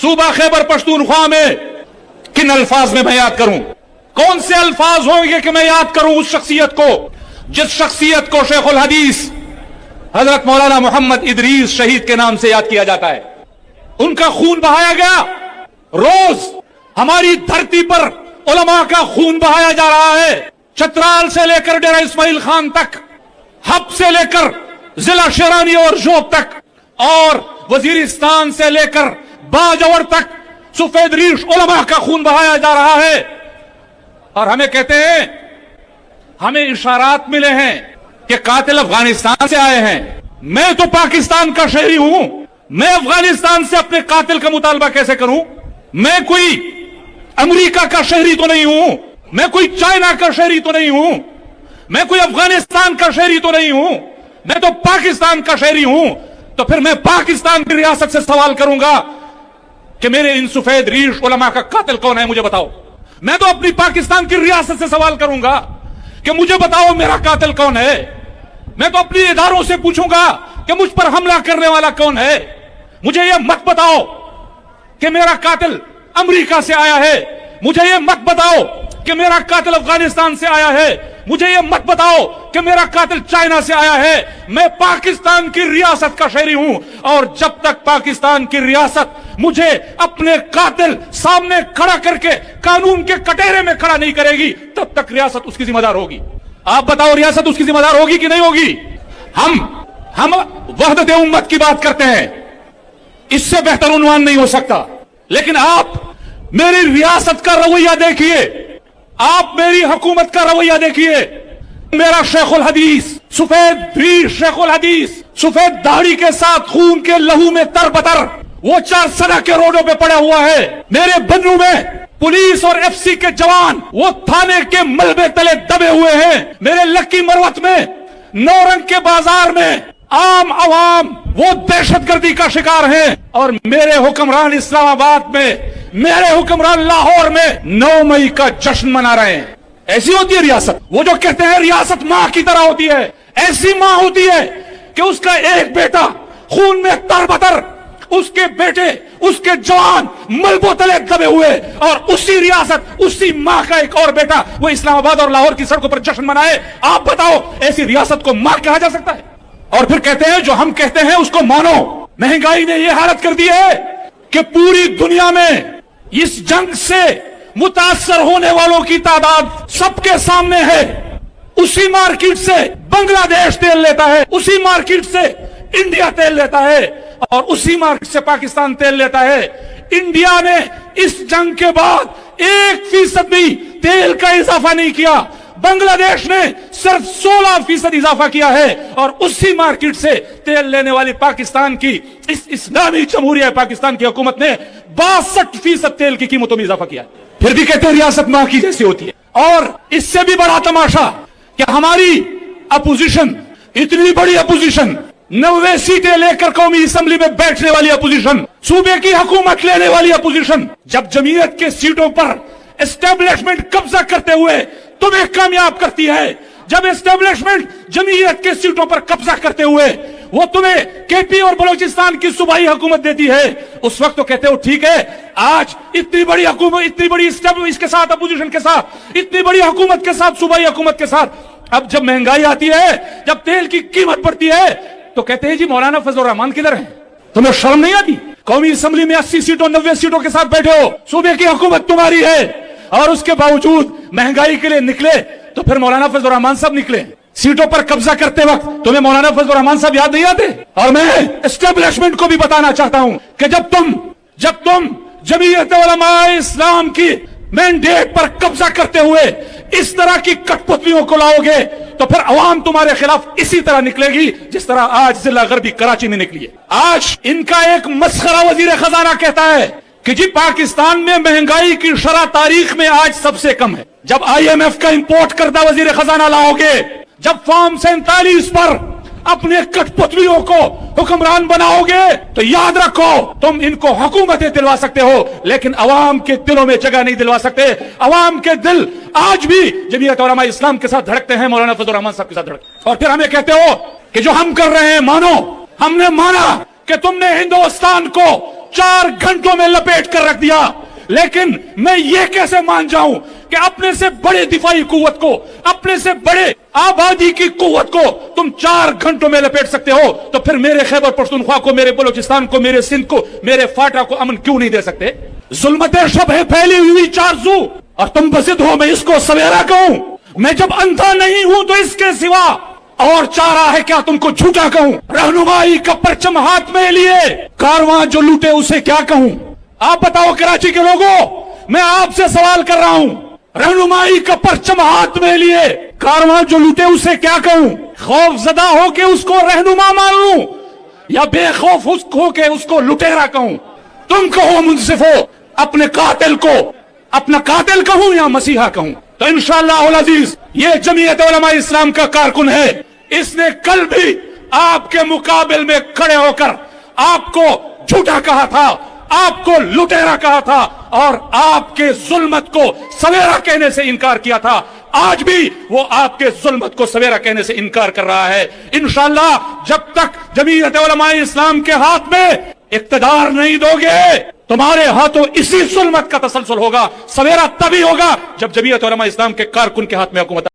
सूबा खैबर पख्तूनख्वा में किन अल्फाज में मैं याद करूं? कौन से अल्फाज होंगे कि मैं याद करूं उस शख्सियत को जिस शख्सियत को शेखुल हदीस हजरत मौलाना मोहम्मद इदरीस शहीद के नाम से याद किया जाता है। उनका खून बहाया गया। रोज हमारी धरती पर उलमा का खून बहाया जा रहा है। चतराल से लेकर डेरा इस्माइल खान तक, हब से लेकर जिला शेरानी और जोब तक, और वजीरिस्तान से लेकर बाजवर तक सफेद रीश उलमा का खून बहाया जा रहा है। और हमें कहते हैं, हमें इशारात मिले हैं कि कातिल अफगानिस्तान से आए हैं। मैं तो पाकिस्तान का शहरी हूं, मैं अफगानिस्तान से अपने कातिल का मुतालबा कैसे करूं? मैं कोई अमेरिका का शहरी तो नहीं हूं, मैं कोई चाइना का शहरी तो नहीं हूं, मैं कोई अफगानिस्तान का शहरी तो नहीं हूं, मैं तो पाकिस्तान का शहरी हूं। तो फिर मैं पाकिस्तान की रियासत से सवाल करूंगा कि मेरे इन सफेद रीश उलमा का कातिल कौन है, मुझे बताओ। मैं तो अपनी पाकिस्तान की रियासत से सवाल करूंगा कि मुझे बताओ मेरा कातिल कौन है। मैं तो अपने इदारों से पूछूंगा कि मुझ पर हमला करने वाला कौन है। मुझे यह मत बताओ कि मेरा कातिल अमेरिका से आया है, मुझे यह मत बताओ कि मेरा कातिल अफगानिस्तान से आया है, मुझे यह मत बताओ कि मेरा कातिल चाइना से आया है। मैं पाकिस्तान की रियासत का शहरी हूं, और जब तक पाकिस्तान की रियासत मुझे अपने कातिल सामने खड़ा करके कानून के कटहरे में खड़ा नहीं करेगी, तब तक रियासत उसकी जिम्मेदार होगी। आप बताओ, रियासत उसकी जिम्मेदार होगी कि नहीं होगी? हम वहदत उम्मत की बात करते हैं, इससे बेहतर उन्वान नहीं हो सकता। लेकिन आप मेरी रियासत का रवैया देखिए, आप मेरी हुकूमत का रवैया देखिए। मेरा शेखुल हदीस, सफेद रीश शेखुल हदीस, सफेद दाढ़ी के साथ खून के लहू में तरबतर, वो 4 सड़क के रोडों पे पड़ा हुआ है। मेरे बन्नू में पुलिस और एफसी के जवान वो थाने के मलबे तले दबे हुए हैं। मेरे लक्की मरवत में, नौरंग के बाजार में आम आवाम वो दहशतगर्दी का शिकार हैं। और मेरे हुक्मरान इस्लामाबाद में, मेरे हुक्मरान लाहौर में 9 मई का जश्न मना रहे हैं। ऐसी होती है रियासत। वो जो कहते हैं रियासत मां की तरह होती है, ऐसी मां होती है कि उसका एक बेटा खून में तरबतर, उसके बेटे, उसके जवान मलबों तले दबे हुए, और उसी रियासत, उसी मां का एक और बेटा वो इस्लामाबाद और लाहौर की सड़कों पर जश्न मनाए। आप बताओ, ऐसी रियासत को मां कहा जा सकता है? और फिर कहते हैं जो हम कहते हैं उसको मानो। महंगाई ने यह हालत कर दी है कि पूरी दुनिया में इस जंग से मुतासर होने वालों की तादाद सबके सामने है। उसी मार्केट से बांग्लादेश तेल लेता है, उसी मार्केट से इंडिया तेल लेता है, और उसी मार्केट से पाकिस्तान तेल लेता है। इंडिया ने इस जंग के बाद 1% भी तेल का इजाफा नहीं किया। बांग्लादेश ने सिर्फ 16% इजाफा किया है, और उसी मार्केट से तेल लेने वाली पाकिस्तान की, इस इस्लामी जमहूरिया पाकिस्तान की हुकूमत ने 62% तेल की कीमतों में इजाफा किया। फिर भी कहते हैं रियासत मां की जैसी होती है। और इससे भी बड़ा तमाशा कि हमारी अपोजिशन, इतनी बड़ी अपोजिशन, 90 सीटें लेकर कौमी असेंबली में बैठने वाली अपोजिशन, सूबे की हुकूमत लेने वाली अपोजिशन, जब जमीयत के सीटों पर एस्टेब्लिशमेंट कब्जा करते हुए तुम्हें कामयाब करती है, जब एस्टेब्लिशमेंट जमीयत के सीटों पर कब्जा करते हुए वो तुम्हें केपी और बलोचिस्तान की सूबाई हुकूमत देती है, उस वक्त तो कहते हो ठीक है, आज इतनी बड़ी हुकूमत, इतनी बड़ी इसके साथ, अपोजिशन के साथ, इतनी बड़ी हुकूमत के साथ, सूबाई हुकूमत के साथ, अब जब महंगाई आती है, जब तेल की कीमत बढ़ती है, तो कहते हैं जी मौलाना फजलुर रहमान किधर है? तुम्हें शर्म नहीं आती? कौमी असेंबली में 80 सीटों 90 सीटों के साथ बैठे हो, सूबे की हुकूमत तुम्हारी है, और उसके बावजूद महंगाई के लिए निकले तो फिर मौलाना फजलुर रहमान साहब निकले। सीटों पर कब्जा करते वक्त तुम्हें मौलाना फजलुर रहमान साहब याद नहीं आते? और मैं एस्टेब्लिशमेंट को भी बताना चाहता हूं कि जब तुम जमीयत उलमाए इस्लाम की मैंडेट पर कब्जा करते हुए इस तरह की कठपुतलियों को लाओगे, तो फिर अवाम तुम्हारे खिलाफ इसी तरह निकलेगी जिस तरह आज जिला गरबी कराची में निकली है। आज इनका एक मस्खरा वजीर खजाना कहता है कि जी पाकिस्तान में महंगाई की शरह तारीख में आज सबसे कम है। जब IMF का इंपोर्ट करदा वजीर खजाना लाओगे, जब फॉर्म 47 पर अपने कठपुतलियों को हुक्मरान बनाओगे, तो याद रखो तुम इनको हुकूमतें दिलवा सकते हो, लेकिन अवाम के दिलों में जगह नहीं दिलवा सकते। अवाम के दिल आज भी जमीयत उलमा इस्लाम के साथ धड़कते हैं, मौलाना फजलुर रहमान साहब के साथ धड़कते। और फिर हमें कहते हो कि जो हम कर रहे हैं मानो। हमने माना कि तुमने हिंदुस्तान को 4 घंटों में लपेट कर रख दिया। लेकिन मैं ये कैसे मान जाऊं कि अपने से बड़े दिफाई कुव्वत को, अपने से बड़े आबादी की कुव्वत को तुम 4 घंटों में लपेट सकते हो, तो फिर मेरे खैबर पख्तूनख्वा को, मेरे बलूचिस्तान को, मेरे सिंध को, मेरे फाटा को अमन क्यों नहीं दे सकते? जुल्मतें शब है फैली हुई चारजू, और तुम बसिद हो मैं इसको सवेरा कहूं। मैं जब अंधा नहीं हूं तो इसके सिवा और चारा है क्या तुमको झूठा कहूं? रहनुमाई का परचम हाथ में लिए कारवां जो लूटे उसे क्या कहूं? आप बताओ कराची के लोगों, मैं आपसे सवाल कर रहा हूं, रहनुमाई का परचम हाथ में लिए कारवां जो लूटे उसे क्या कहूं? खौफजदा हो के उसको रहनुमा मान लूं या बेखौफ हो के उसको लुटेरा कहूं? तुम कहो मुंसिफो, अपने कातिल को अपना कातिल कहूं या मसीहा कहूं? तो इंशाअल्लाह उल अजीज ये जमीयत उलमा इस्लाम का कारकुन है। इसने कल भी आपके मुकाबिल में खड़े होकर आपको झूठा कहा था, आपको लुटेरा कहा था और आपके जुल्मत को सवेरा कहने से इनकार किया था। आज भी वो आपके जुल्मत को सवेरा कहने से इनकार कर रहा है। इंशाअल्लाह जब तक जमीयत उलमा इस्लाम के हाथ में इक्तदार नहीं दोगे, तुम्हारे हाथों इसी जुल्मत का तसलसल होगा। सवेरा तभी होगा जब जमीयत उलमा इस्लाम के कारकुन के हाथ में हुकूमत